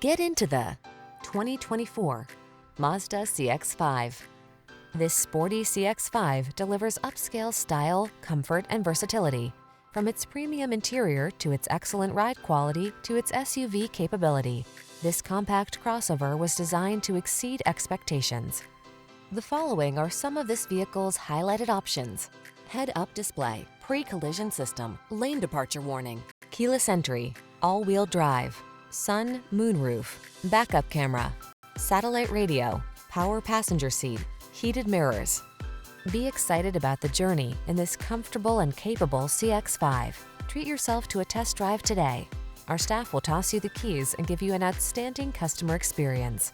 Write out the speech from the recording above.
Get into the 2024 Mazda CX-5. This sporty CX-5 delivers upscale style, comfort, and versatility. From its premium interior to its excellent ride quality to its SUV capability, this compact crossover was designed to exceed expectations. The following are some of this vehicle's highlighted options: head-up display, pre-collision system, lane departure warning, keyless entry, all-wheel drive, sun, moonroof, backup camera, satellite radio, power passenger seat, heated mirrors. Be excited about the journey in this comfortable and capable CX-5. Treat yourself to a test drive today. Our staff will toss you the keys and give you an outstanding customer experience.